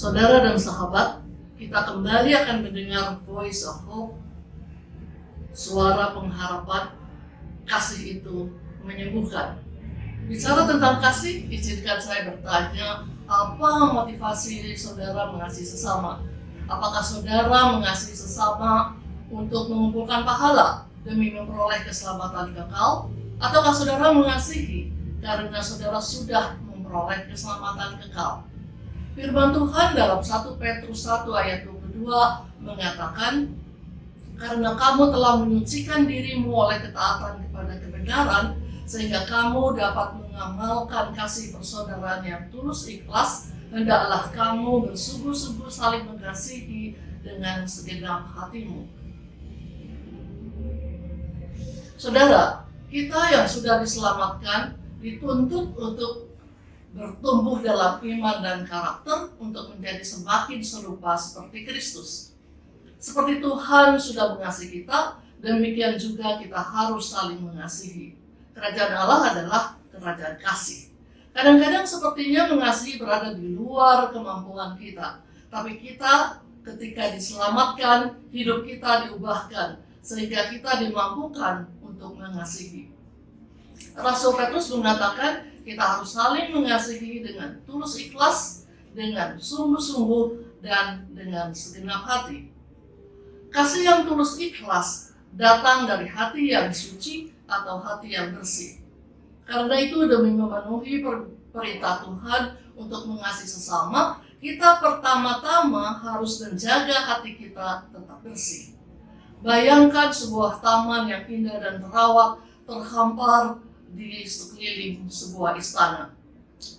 Saudara dan sahabat, kita kembali akan mendengar Voice of Hope, suara pengharapan. Kasih itu menyembuhkan. Bicara tentang kasih, izinkan saya bertanya, apa motivasi saudara mengasihi sesama? Apakah saudara mengasihi sesama untuk mengumpulkan pahala demi memperoleh keselamatan kekal? Ataukah saudara mengasihi karena saudara sudah memperoleh keselamatan kekal? Firman Tuhan dalam 1 Petrus 1 ayat 22 mengatakan, karena kamu telah menyucikan dirimu oleh ketaatan kepada kebenaran, sehingga kamu dapat mengamalkan kasih persaudaraan yang tulus ikhlas, hendaklah kamu bersungguh-sungguh saling mengasihi dengan segenap hatimu. Saudara, kita yang sudah diselamatkan dituntut untuk bertumbuh dalam iman dan karakter untuk menjadi semakin serupa seperti Kristus. Seperti Tuhan sudah mengasihi kita, demikian juga kita harus saling mengasihi. Kerajaan Allah adalah kerajaan kasih. Kadang-kadang sepertinya mengasihi berada di luar kemampuan kita. Tapi kita ketika diselamatkan, hidup kita diubahkan, sehingga kita dimampukan untuk mengasihi. Rasul Petrus mengatakan kita harus saling mengasihi dengan tulus ikhlas, dengan sungguh-sungguh, dan dengan segenap hati. Kasih yang tulus ikhlas datang dari hati yang suci atau hati yang bersih. Karena itu demi memenuhi perintah Tuhan untuk mengasihi sesama, kita pertama-tama harus menjaga hati kita tetap bersih. Bayangkan sebuah taman yang indah dan terawat terhampar di sekeliling sebuah istana.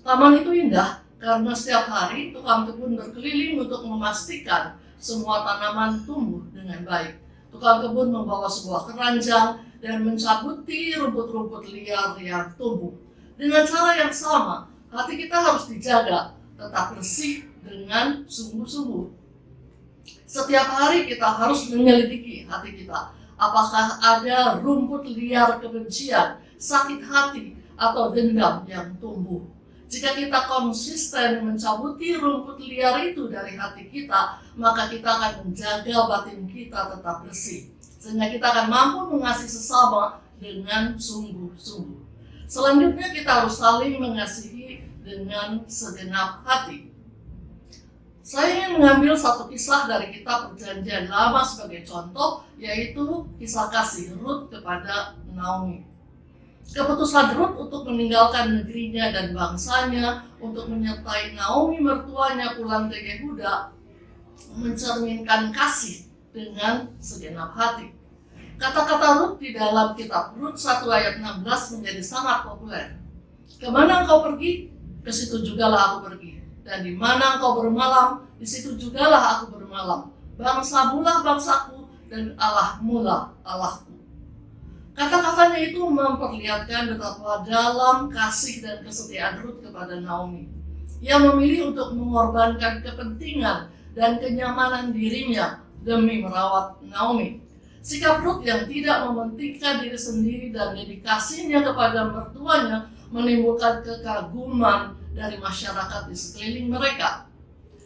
Taman itu indah karena setiap hari tukang kebun berkeliling untuk memastikan semua tanaman tumbuh dengan baik. Tukang kebun membawa sebuah keranjang dan mencabuti rumput-rumput liar yang tumbuh. Dengan cara yang sama, hati kita harus dijaga tetap bersih dengan sungguh-sungguh. Setiap hari kita harus menyelidiki hati kita. Apakah ada rumput liar kebencian, sakit hati, atau dendam yang tumbuh? Jika kita konsisten mencabuti rumput liar itu dari hati kita, maka kita akan menjaga batin kita tetap bersih. Sehingga kita akan mampu mengasihi sesama dengan sungguh-sungguh. Selanjutnya kita harus saling mengasihi dengan segenap hati. Saya ingin mengambil satu kisah dari kitab Perjanjian Lama sebagai contoh, yaitu kisah kasih Rut kepada Naomi. Keputusan Rut untuk meninggalkan negerinya dan bangsanya untuk menyertai Naomi mertuanya pulang ke Yehuda mencerminkan kasih dengan segenap hati. Kata-kata Rut di dalam kitab Rut 1 ayat 16 menjadi sangat populer. Kemana engkau pergi? Ke situ jugalah aku pergi. Dan di mana engkau bermalam? Di situ jugalah aku bermalam. Bangsamulah bangsaku dan Allahmulah Allahku. Kata-katanya itu memperlihatkan betapa dalam kasih dan kesetiaan Rut kepada Naomi. Ia memilih untuk mengorbankan kepentingan dan kenyamanan dirinya demi merawat Naomi. Sikap Rut yang tidak mementingkan diri sendiri dan dedikasinya kepada mertuanya menimbulkan kekaguman dari masyarakat di sekeliling mereka.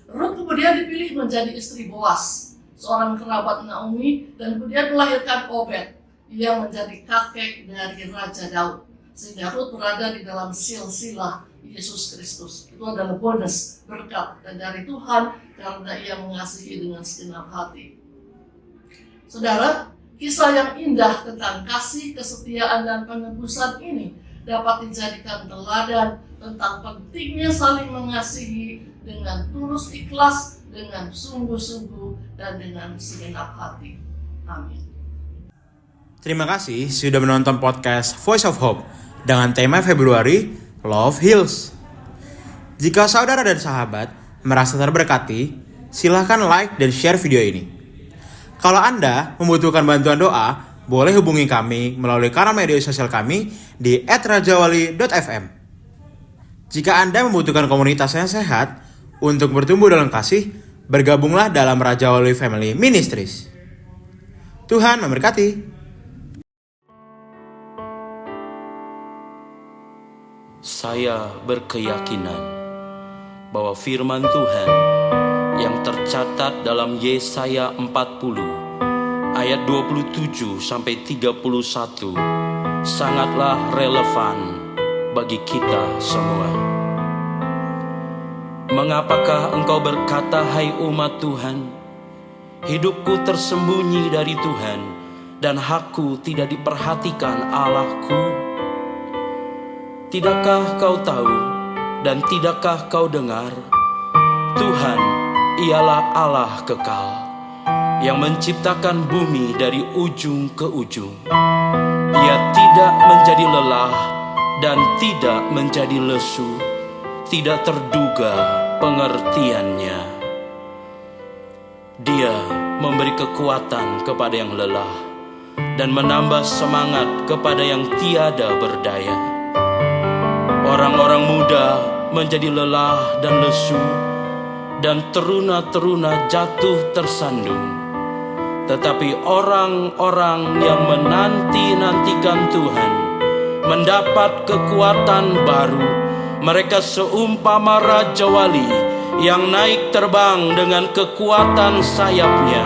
Rut kemudian dipilih menjadi istri Boas, seorang kerabat Naomi, dan kemudian melahirkan Obed yang menjadi kakek dari Raja Daud. Sehingga Rut berada di dalam silsilah Yesus Kristus. Itu adalah bonus berkat dan dari Tuhan karena ia mengasihi dengan segenap hati. Saudara, kisah yang indah tentang kasih, kesetiaan, dan penebusan ini dapat dijadikan teladan tentang pentingnya saling mengasihi dengan tulus ikhlas, dengan sungguh-sungguh, dan dengan segenap hati. Amin. Terima kasih sudah menonton podcast Voice of Hope dengan tema Februari Love Heals. Jika saudara dan sahabat merasa terberkati, silahkan like dan share video ini. Kalau Anda membutuhkan bantuan doa, boleh hubungi kami melalui kanal media sosial kami di @rajawali.fm. Jika Anda membutuhkan komunitas yang sehat untuk bertumbuh dalam kasih, bergabunglah dalam Raja Wali Family Ministries. Tuhan memberkati. Saya berkeyakinan bahwa firman Tuhan tercatat dalam Yesaya 40 ayat 27 sampai 31 sangatlah relevan bagi kita semua. Mengapakah engkau berkata, hai umat Tuhan, hidupku tersembunyi dari Tuhan dan hakku tidak diperhatikan Allahku? Tidakkah kau tahu dan tidakkah kau dengar? Tuhan ialah Allah kekal yang menciptakan bumi dari ujung ke ujung. Ia tidak menjadi lelah dan tidak menjadi lesu, tidak terduga pengertiannya. Dia memberi kekuatan kepada yang lelah dan menambah semangat kepada yang tiada berdaya. Orang-orang muda menjadi lelah dan lesu, dan teruna-teruna jatuh tersandung. Tetapi orang-orang yang menanti-nantikan Tuhan mendapat kekuatan baru. Mereka seumpama Raja Wali yang naik terbang dengan kekuatan sayapnya.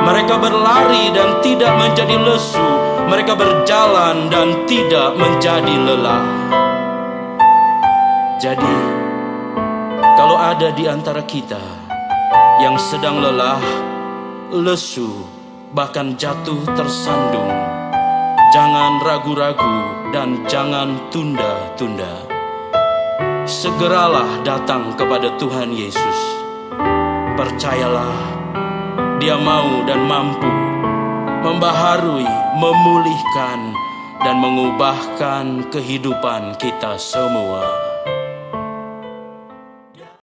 Mereka berlari dan tidak menjadi lesu. Mereka berjalan dan tidak menjadi lelah. Jadi, kalau ada di antara kita yang sedang lelah, lesu, bahkan jatuh tersandung, jangan ragu-ragu dan jangan tunda-tunda. Segeralah datang kepada Tuhan Yesus. Percayalah, Dia mau dan mampu membaharui, memulihkan, dan mengubahkan kehidupan kita semua.